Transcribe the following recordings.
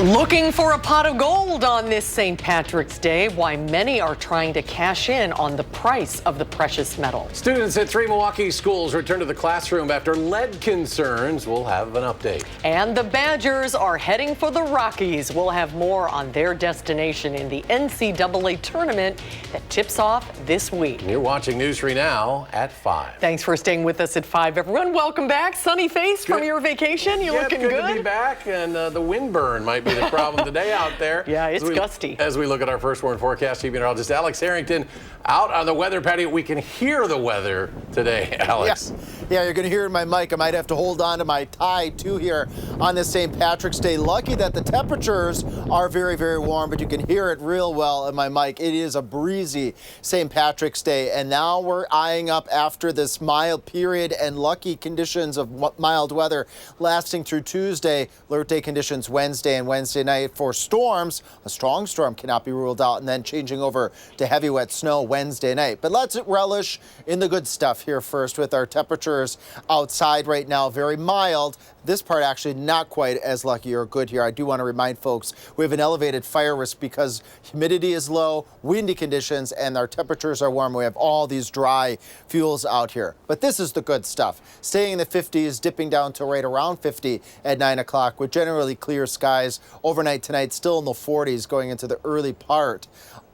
Looking for a pot of gold on this St. Patrick's Day, why many are trying to cash in on the price of the precious metal. Students at 3 Milwaukee schools return to the classroom after lead concerns. We'll have an update. And the Badgers are heading for the Rockies. We'll have more on their destination in the NCAA tournament that tips off this week. You're watching News 3 Now at 5. Thanks for staying with us at 5, everyone. Welcome back. Sunny face from your vacation. You looking good? Good to be back, and the windburn might be the problem today out there. Yeah, it's gusty. As we look at our first warn forecast, Chief Meteorologist Alex Harrington out on the weather patio. We can hear the weather today, Alex. Yeah, you're going to hear it in my mic. I might have to hold on to my tie, too, here on this St. Patrick's Day. Lucky that the temperatures are very, very warm, but you can hear it real well in my mic. It is a breezy St. Patrick's Day, and now we're eyeing up after this mild period and lucky conditions of mild weather lasting through Tuesday. Alert day conditions Wednesday and Wednesday night for storms. A strong storm cannot be ruled out, and then changing over to heavy wet snow Wednesday night. But let's relish in the good stuff here first with our temperatures outside right now. Very mild. This part actually not quite as lucky or good here. I do want to remind folks we have an elevated fire risk because humidity is low, windy conditions, and our temperatures are warm. We have all these dry fuels out here. But this is the good stuff. Staying in the 50s, dipping down to right around 50 at 9 o'clock with generally clear skies. Overnight tonight, still in the 40s going into the early part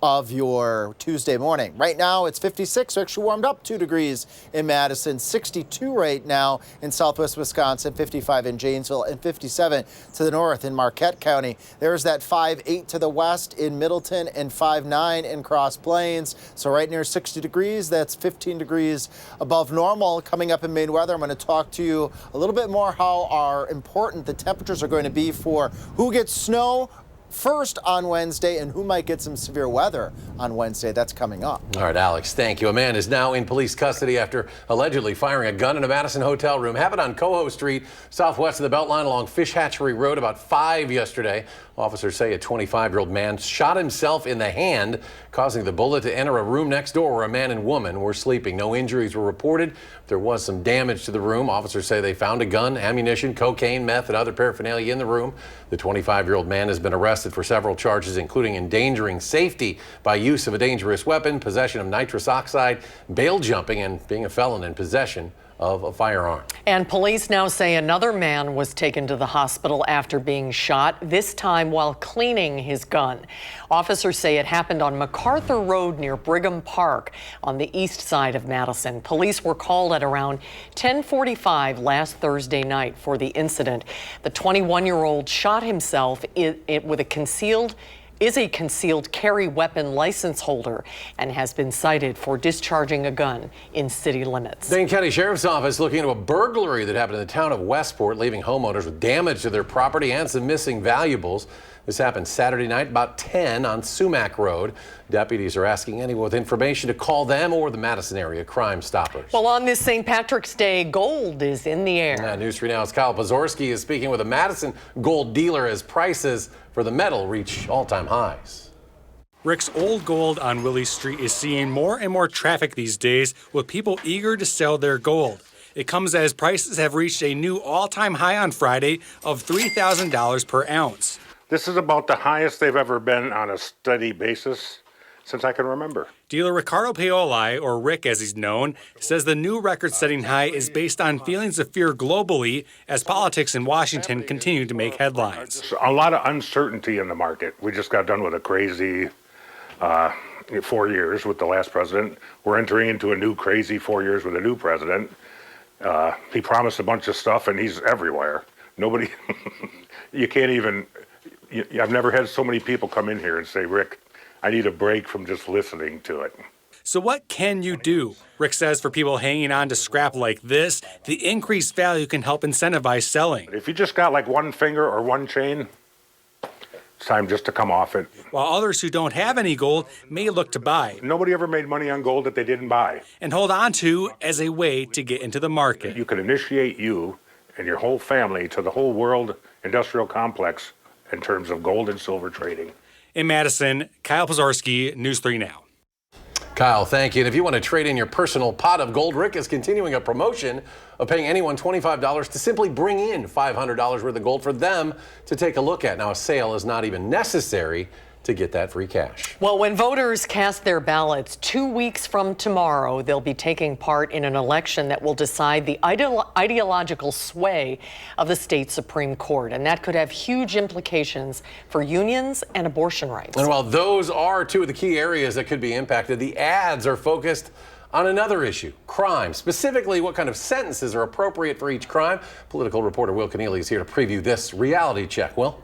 of your Tuesday morning. Right now it's 56, actually warmed up 2 degrees in Madison, 62 right now in southwest Wisconsin, 55 in Janesville, and 57 to the north in Marquette County. There's that 5-8 to the west in Middleton and 5-9 in Cross Plains. So right near 60 degrees, that's 15 degrees above normal. Coming up in Maine weather, I'm going to talk to you a little bit more how important the temperatures are going to be for who gets snow first on Wednesday and who might get some severe weather on Wednesday. That's coming up. All right, Alex, thank you. A man is now in police custody after allegedly firing a gun in a Madison hotel room. Happened on Coho Street, southwest of the Beltline along Fish Hatchery Road, about 5 yesterday. Officers say a 25-year-old man shot himself in the hand, causing the bullet to enter a room next door where a man and woman were sleeping. No injuries were reported. There was some damage to the room. Officers say they found a gun, ammunition, cocaine, meth, and other paraphernalia in the room. The 25-year-old man has been arrested for several charges, including endangering safety by use of a dangerous weapon, possession of nitrous oxide, bail jumping, and being a felon in possession of a firearm. And police now say another man was taken to the hospital after being shot, this time while cleaning his gun. Officers say it happened on MacArthur Road near Brigham Park on the east side of Madison. Police were called at around 10:45 last Thursday night for the incident. The 21-year-old shot himself with a concealed carry weapon license holder and has been cited for discharging a gun in city limits. Dane County Sheriff's Office looking into a burglary that happened in the town of Westport, leaving homeowners with damage to their property and some missing valuables. This happened Saturday night about 10 on Sumac Road. Deputies are asking anyone with information to call them or the Madison area Crime Stoppers. Well, on this St. Patrick's Day, gold is in the air. News 3 Now's Kyle Pozorski is speaking with a Madison gold dealer as prices for the metal reach all-time highs. Rick's Old Gold on Willie Street is seeing more and more traffic these days with people eager to sell their gold. It comes as prices have reached a new all-time high on Friday of $3,000 per ounce. This is about the highest they've ever been on a steady basis since I can remember. Dealer Ricardo Paoli, or Rick as he's known, says the new record-setting high is based on feelings of fear globally as politics in Washington continue to make headlines. A lot of uncertainty in the market. We just got done with a crazy 4 years with the last president. We're entering into a new crazy 4 years with a new president. He promised a bunch of stuff and he's everywhere. Nobody, you can't even, I've never had so many people come in here and say, Rick, I need a break from just listening to it. So what can you do? Rick says for people hanging on to scrap like this, the increased value can help incentivize selling. If you just got like one finger or one chain, it's time just to come off it. While others who don't have any gold may look to buy. Nobody ever made money on gold that they didn't buy. And hold on to as a way to get into the market. You can initiate you and your whole family to the whole world industrial complex in terms of gold and silver trading. In Madison, Kyle Pozorski, News 3 Now. Kyle, thank you. And if you want to trade in your personal pot of gold, Rick is continuing a promotion of paying anyone $25 to simply bring in $500 worth of gold for them to take a look at. Now, a sale is not even necessary to get that free cash. Well, when voters cast their ballots 2 weeks from tomorrow, they'll be taking part in an election that will decide the ideological sway of the state Supreme Court. And that could have huge implications for unions and abortion rights. And while those are two of the key areas that could be impacted, the ads are focused on another issue, crime. Specifically, what kind of sentences are appropriate for each crime. Political reporter Will Keneally is here to preview this reality check. Will?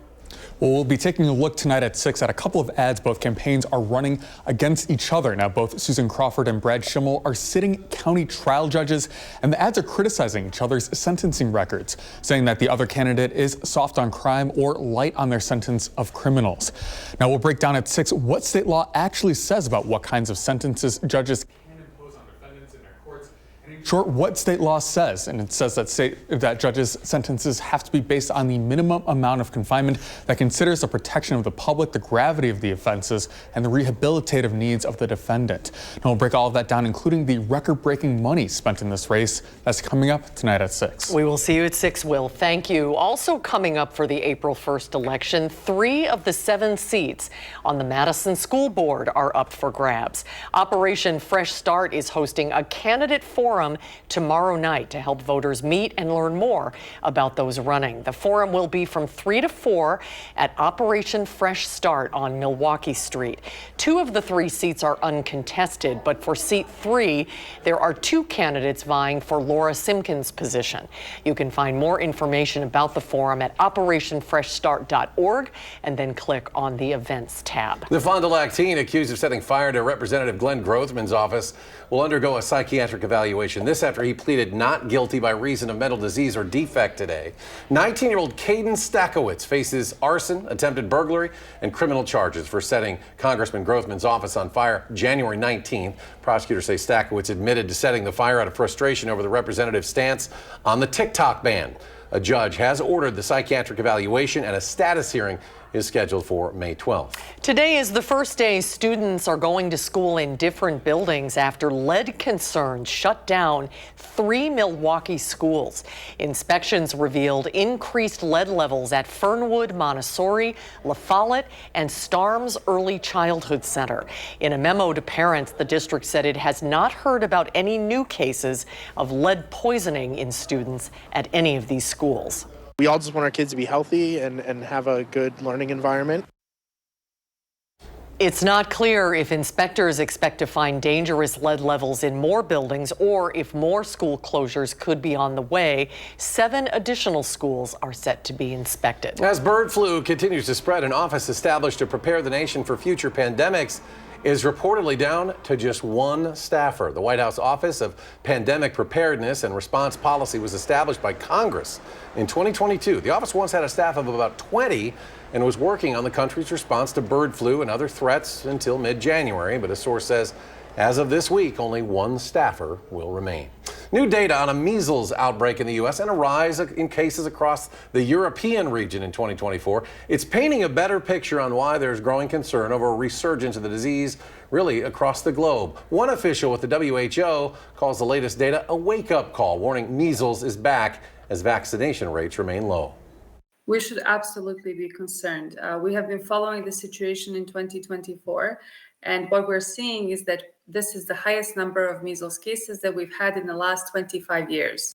Well, we'll be taking a look tonight at 6 at a couple of ads. Both campaigns are running against each other. Now, both Susan Crawford and Brad Schimmel are sitting county trial judges, and the ads are criticizing each other's sentencing records, saying that the other candidate is soft on crime or light on their sentence of criminals. Now, we'll break down at 6 what state law actually says about what kinds of sentences judges can impose on defendants in their courts. And in short, what state law says, and it says that judges' sentences have to be based on the minimum amount of confinement that considers the protection of the public, the gravity of the offenses, and the rehabilitative needs of the defendant. Now, we'll break all of that down, including the record-breaking money spent in this race. That's coming up tonight at 6. We will see you at 6, Will. Thank you. Also coming up for the April 1st election, 3 of the 7 seats on the Madison School Board are up for grabs. Operation Fresh Start is hosting a candidate forum tomorrow night to help voters meet and learn more about those running. The forum will be from 3 to 4 at Operation Fresh Start on Milwaukee Street. 2 of the 3 seats are uncontested, but for seat 3, there are 2 candidates vying for Laura Simpkins' position. You can find more information about the forum at operationfreshstart.org and then click on the events tab. The Fond du Lac teen accused of setting fire to Representative Glenn Grothman's office will undergo a psychiatric evaluation. This after he pleaded not guilty by reason of mental disease or defect today. 19-year-old Caden Stakowitz faces arson, attempted burglary, and criminal charges for setting Congressman Grothman's office on fire January 19th. Prosecutors say Stakowitz admitted to setting the fire out of frustration over the representative's stance on the TikTok ban. A judge has ordered the psychiatric evaluation, and a status hearing is scheduled for May 12th. Today is the first day students are going to school in different buildings after lead concerns shut down 3 Milwaukee schools. Inspections revealed increased lead levels at Fernwood, Montessori, La Follette, and Starms Early Childhood Center. In a memo to parents, the district said it has not heard about any new cases of lead poisoning in students at any of these schools. We all just want our kids to be healthy and have a good learning environment. It's not clear if inspectors expect to find dangerous lead levels in more buildings or if more school closures could be on the way. 7 additional schools are set to be inspected. As bird flu continues to spread, an office established to prepare the nation for future pandemics is reportedly down to just 1 staffer. The White House Office of Pandemic Preparedness and Response Policy was established by Congress in 2022. The office once had a staff of about 20 and was working on the country's response to bird flu and other threats until mid-January, but a source says as of this week, only 1 staffer will remain. New data on a measles outbreak in the U.S. and a rise in cases across the European region in 2024. It's painting a better picture on why there's growing concern over a resurgence of the disease really across the globe. One official with the WHO calls the latest data a wake-up call, warning measles is back as vaccination rates remain low. We should absolutely be concerned. We have been following the situation in 2024, and what we're seeing is that this is the highest number of measles cases that we've had in the last 25 years.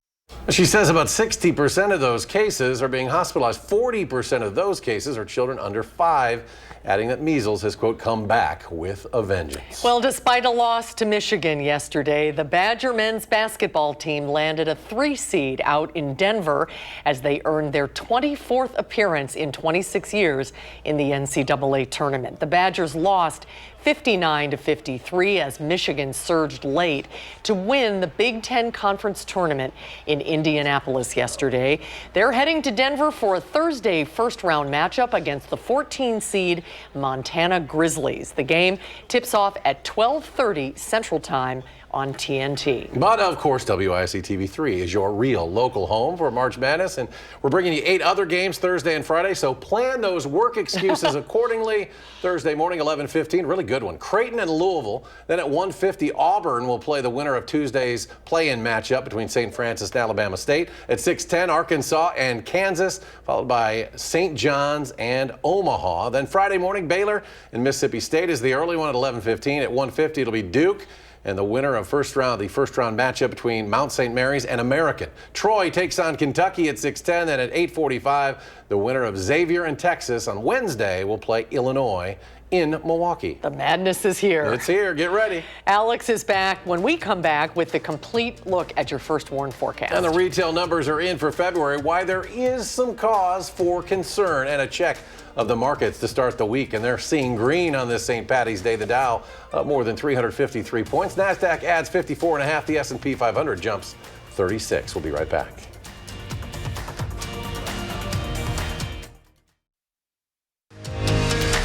She says about 60% of those cases are being hospitalized. 40% of those cases are children under 5, adding that measles has, quote, come back with a vengeance. Well, despite a loss to Michigan yesterday, the Badger men's basketball team landed a 3 seed out in Denver as they earned their 24th appearance in 26 years in the NCAA tournament. The Badgers lost 59-53 as Michigan surged late to win the Big Ten Conference tournament in Indianapolis yesterday. They're heading to Denver for a Thursday first-round matchup against the 14-seed Montana Grizzlies. The game tips off at 12:30 Central Time on TNT. But of course, WISC-TV 3 is your real local home for March Madness, and we're bringing you 8 other games Thursday and Friday, so plan those work excuses accordingly. Thursday morning, 11:15, really good one. Creighton and Louisville. Then at 1:50, Auburn will play the winner of Tuesday's play-in matchup between St. Francis and Alabama State. At 6:10, Arkansas and Kansas, followed by St. John's and Omaha. Then Friday morning, Baylor and Mississippi State is the early one at 11:15. At 1:50, it'll be Duke and the winner of the first round matchup between Mount St. Mary's and American. Troy takes on Kentucky at 6:10. Then at 8:45, the winner of Xavier and Texas on Wednesday will play Illinois in Milwaukee. The madness is here. It's here. Get ready. Alex is back when we come back with the complete look at your first warn forecast. And the retail numbers are in for February, why there is some cause for concern, and a check of the markets to start the week. And they're seeing green on this St. Patty's Day. The Dow up more than 353 points. NASDAQ adds 54.5. The S&P 500 jumps 36. We'll be right back.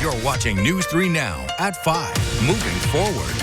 You're watching News 3 Now at 5. Moving forward.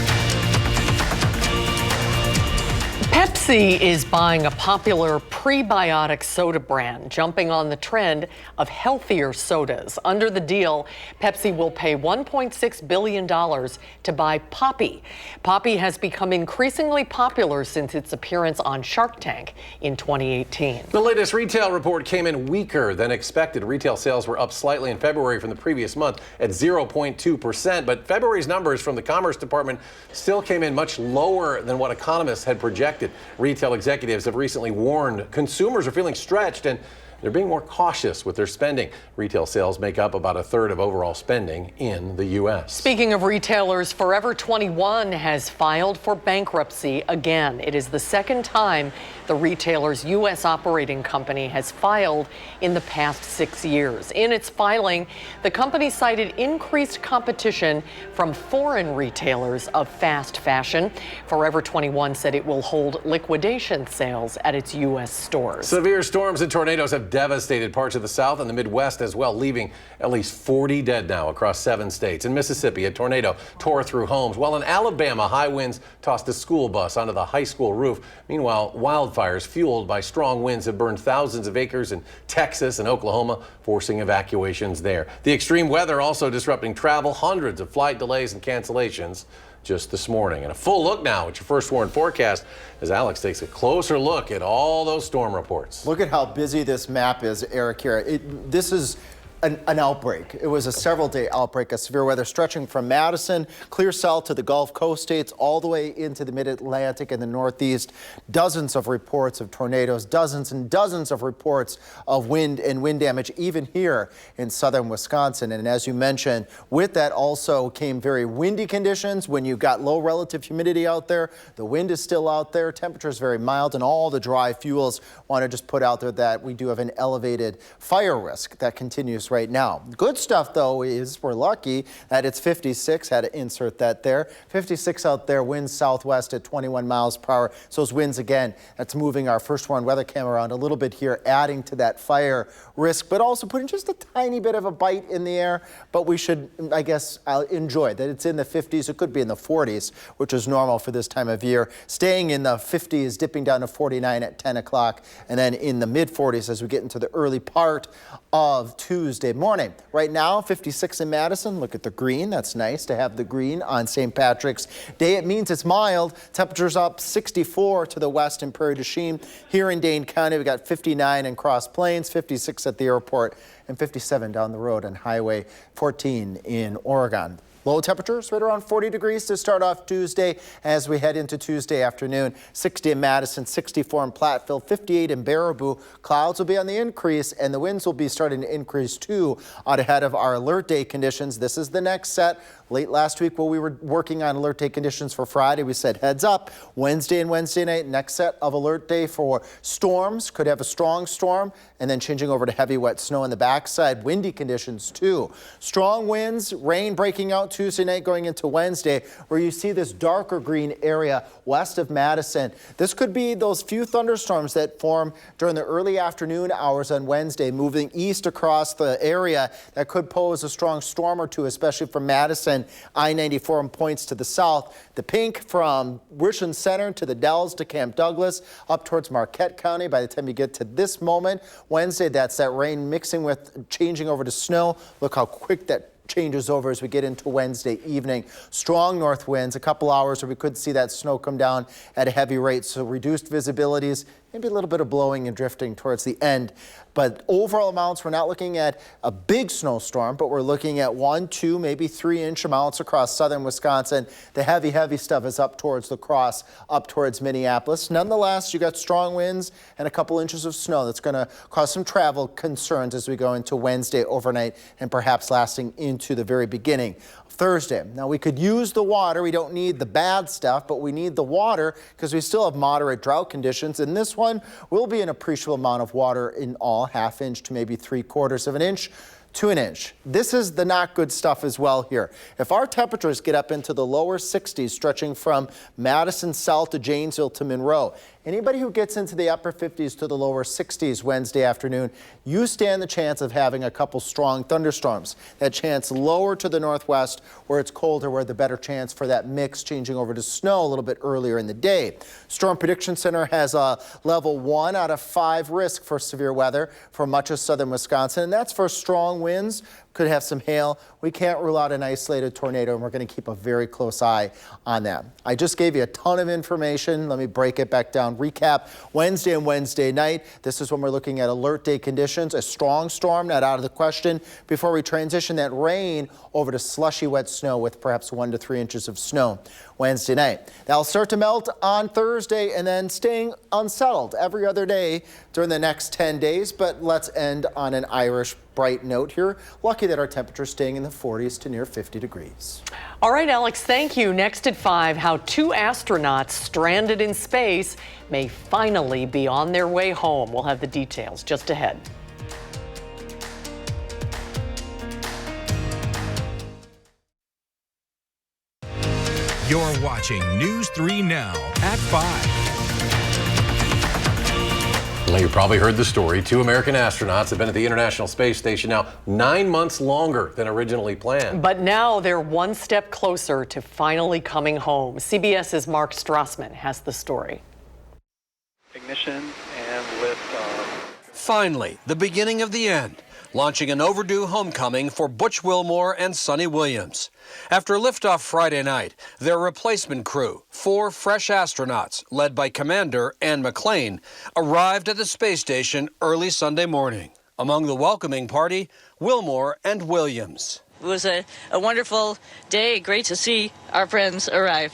Pepsi is buying a popular prebiotic soda brand, jumping on the trend of healthier sodas. Under the deal, Pepsi will pay $1.6 billion to buy Poppi. Poppi has become increasingly popular since its appearance on Shark Tank in 2018. The latest retail report came in weaker than expected. Retail sales were up slightly in February from the previous month at 0.2%, but February's numbers from the Commerce Department still came in much lower than what economists had projected. Retail executives have recently warned consumers are feeling stretched and they're being more cautious with their spending. Retail sales make up about 1/3 of overall spending in the U.S. Speaking of retailers, Forever 21 has filed for bankruptcy again. It is the second time the retailer's U.S. operating company has filed in the past 6 years. In its filing, the company cited increased competition from foreign retailers of fast fashion. Forever 21 said it will hold liquidation sales at its U.S. stores. Severe storms and tornadoes have devastated parts of the South and the Midwest as well, leaving at least 40 dead now across 7 states. In Mississippi, a tornado tore through homes, while in Alabama, high winds tossed a school bus onto the high school roof. Meanwhile, wildfires fueled by strong winds have burned thousands of acres in Texas and Oklahoma, forcing evacuations there. The extreme weather also disrupting travel, hundreds of flight delays and cancellations just this morning. And a full look now at your first warn forecast as Alex takes a closer look at all those storm reports. Look at how busy this map is, Eric, here. This is an outbreak. It was a several-day outbreak of severe weather stretching from Madison, clear south to the Gulf Coast states, all the way into the mid-Atlantic and the Northeast. Dozens of reports of tornadoes, dozens and dozens of reports of wind and wind damage, even here in southern Wisconsin. And as you mentioned, with that also came very windy conditions. When you've got low relative humidity out there, the wind is still out there, temperatures very mild, and all the dry fuels. Want to just put out there that we do have an elevated fire risk that continues right now. Good stuff, though, is we're lucky that it's 56. Had to insert that there. 56 out there, winds southwest at 21 miles per hour. So those winds, again, that's moving our first warn weather cam around a little bit here, adding to that fire risk, but also putting just a tiny bit of a bite in the air. But we should, I guess, enjoy that it's in the 50s. It could be in the 40s, which is normal for this time of year. Staying in the 50s, dipping down to 49 at 10 o'clock, and then in the mid 40s as we get into the early part of Tuesday morning. Right now, 56 in Madison. Look at the green. That's nice to have the green on St. Patrick's Day. It means it's mild. Temperatures up 64 to the west in Prairie du Chien. Here in Dane County, we got 59 in Cross Plains, 56 at the airport, and 57 down the road on Highway 14 in Oregon. Low temperatures right around 40 degrees to start off Tuesday as we head into Tuesday afternoon. 60 in Madison, 64 in Platteville, 58 in Baraboo. Clouds will be on the increase and the winds will be starting to increase too out ahead of our alert day conditions. This is the next set. Late last week while we were working on alert day conditions for Friday, we said heads up. Wednesday and Wednesday night, next set of alert day for storms. Could have a strong storm and then changing over to heavy wet snow in the backside. Windy conditions too. Strong winds, rain breaking out Tuesday night going into Wednesday, where you see this darker green area west of Madison. This could be those few thunderstorms that form during the early afternoon hours on Wednesday, moving east across the area. That could pose a strong storm or two, especially from Madison, I-94 and points to the south. The pink from Richland Center to the Dells to Camp Douglas, up towards Marquette County. By the time you get to this moment, Wednesday, that's that rain mixing with changing over to snow. Look how quick that changes over as we get into Wednesday evening. Strong north winds, a couple hours where we could see that snow come down at a heavy rate. So reduced visibilities, maybe a little bit of blowing and drifting towards the end. But overall amounts, we're not looking at a big snowstorm, but we're looking at 1, 2, maybe 3-inch amounts across southern Wisconsin. The heavy stuff is up towards La Crosse, up towards Minneapolis. Nonetheless, you got strong winds and a couple inches of snow. That's going to cause some travel concerns as we go into Wednesday overnight and perhaps lasting into the very beginning Thursday. Now, we could use the water. We don't need the bad stuff, but we need the water because we still have moderate drought conditions. And this one will be an appreciable amount of water in all, 1/2 inch to maybe 3/4 of an inch to an inch. This is the not good stuff as well here. If our temperatures get up into the lower 60s, stretching from Madison south to Janesville to Monroe, anybody who gets into the upper 50s to the lower 60s Wednesday afternoon, you stand the chance of having a couple strong thunderstorms. That chance lower to the northwest where it's colder, where the better chance for that mix changing over to snow a little bit earlier in the day. Storm Prediction Center has a level 1 out of 5 risk for severe weather for much of southern Wisconsin, and that's for strong winds. Could have some hail. We can't rule out an isolated tornado, and we're going to keep a very close eye on that. I just gave you a ton of information. Let me break it back down. Recap Wednesday and Wednesday night. This is when we're looking at alert day conditions. A strong storm not out of the question before we transition that rain over to slushy wet snow with perhaps 1 to 3 inches of snow Wednesday night. That'll start to melt on Thursday and then staying unsettled every other day during the next 10 days. But let's end on an Irish bright note here. Lucky that our temperature's staying in the 40s to near 50 degrees. All right, Alex, thank you. Next at 5, how 2 astronauts stranded in space may finally be on their way home. We'll have the details just ahead. You're watching News 3 Now at 5. Well, you probably heard the story. 2 American astronauts have been at the International Space Station now 9 months longer than originally planned. But now they're one step closer to finally coming home. CBS's Mark Strassman has the story. Ignition and liftoff. Finally, the beginning of the end, launching an overdue homecoming for Butch Wilmore and Sonny Williams. After liftoff Friday night, their replacement crew, 4 fresh astronauts, led by Commander Ann McClain, arrived at the space station early Sunday morning. Among the welcoming party, Wilmore and Williams. It was a wonderful day. Great to see our friends arrive.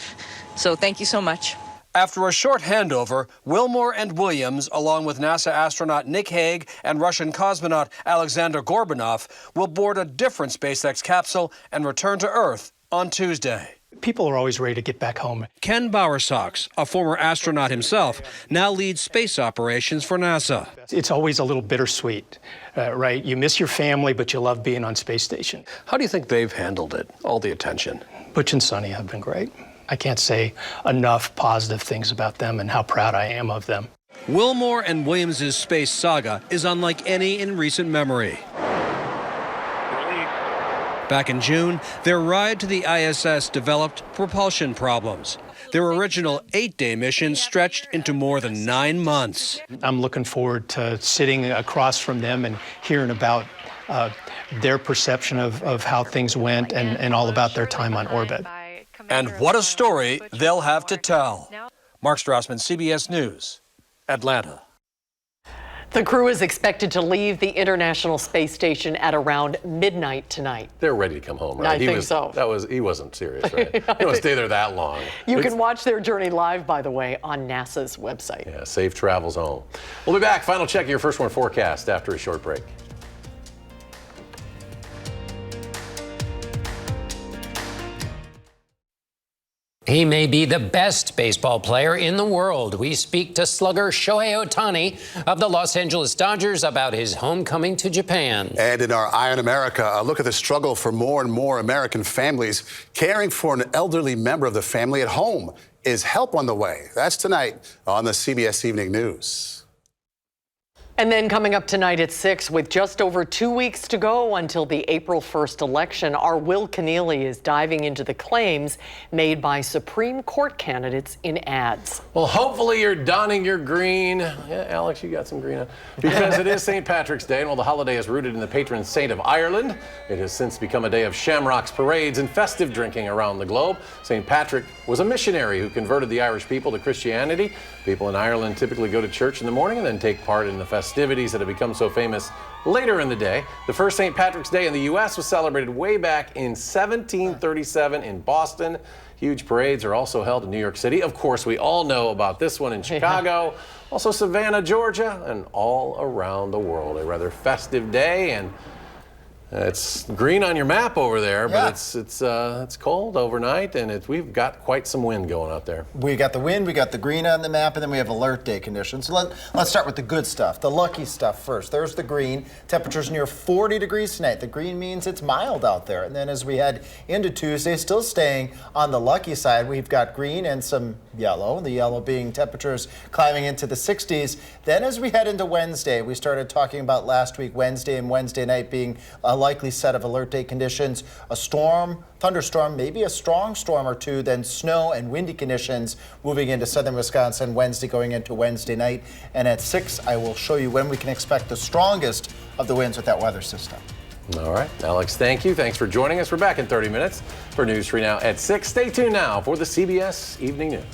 So thank you so much. After a short handover, Wilmore and Williams, along with NASA astronaut Nick Hague and Russian cosmonaut Alexander Gorbanov, will board a different SpaceX capsule and return to Earth on Tuesday. People are always ready to get back home. Ken Bowersox, a former astronaut himself, now leads space operations for NASA. It's always a little bittersweet, right? You miss your family, but you love being on space station. How do you think they've handled it, all the attention? Butch and Sonny have been great. I can't say enough positive things about them and how proud I am of them. Wilmore and Williams' space saga is unlike any in recent memory. Back in June, their ride to the ISS developed propulsion problems. Their original 8-day mission stretched into more than 9 months. I'm looking forward to sitting across from them and hearing about their perception of how things went and all about their time on orbit. And what a story they'll have to tell. Mark Strassman, CBS News, Atlanta. The crew is expected to leave the International Space Station at around midnight tonight. They're ready to come home, right? I think so. He wasn't serious, right? He don't stay there that long. You can watch their journey live, by the way, on NASA's website. Yeah, safe travels home. We'll be back. Final check of your First One forecast after a short break. He may be the best baseball player in the world. We speak to slugger Shohei Ohtani of the Los Angeles Dodgers about his homecoming to Japan. And in our Eye on America, a look at the struggle for more and more American families caring for an elderly member of the family at home. Is help on the way? That's tonight on the CBS Evening News. And then coming up tonight at 6, with just over 2 weeks to go until the April 1st election, our Will Keneally is diving into the claims made by Supreme Court candidates in ads. Well, hopefully you're donning your green. Yeah, Alex, you got some green on. Because it is St. Patrick's Day, and while the holiday is rooted in the patron saint of Ireland, it has since become a day of shamrocks, parades, and festive drinking around the globe. St. Patrick was a missionary who converted the Irish people to Christianity. People in Ireland typically go to church in the morning and then take part in the festivities that have become so famous later in the day. The first St. Patrick's Day in the U.S. was celebrated way back in 1737 in Boston. Huge parades are also held in New York City. Of course, we all know about this one in Chicago, also Savannah, Georgia, and all around the world. A rather festive day, and it's green on your map over there, but it's cold overnight, and we've got quite some wind going out there. We got the wind, we got the green on the map, and then we have alert day conditions. So let's start with the good stuff, the lucky stuff first. There's the green. Temperatures near 40 degrees tonight. The green means it's mild out there. And then as we head into Tuesday, still staying on the lucky side, we've got green and some yellow, the yellow being temperatures climbing into the 60s. Then as we head into Wednesday, we started talking about last week, Wednesday and Wednesday night being a likely set of alert day conditions, a storm, thunderstorm, maybe a strong storm or two, then snow and windy conditions moving into southern Wisconsin Wednesday going into Wednesday night. And at 6, I will show you when we can expect the strongest of the winds with that weather system. All right, Alex, thank you. Thanks for joining us. We're back in 30 minutes for News 3 Now at 6. Stay tuned now for the CBS Evening News.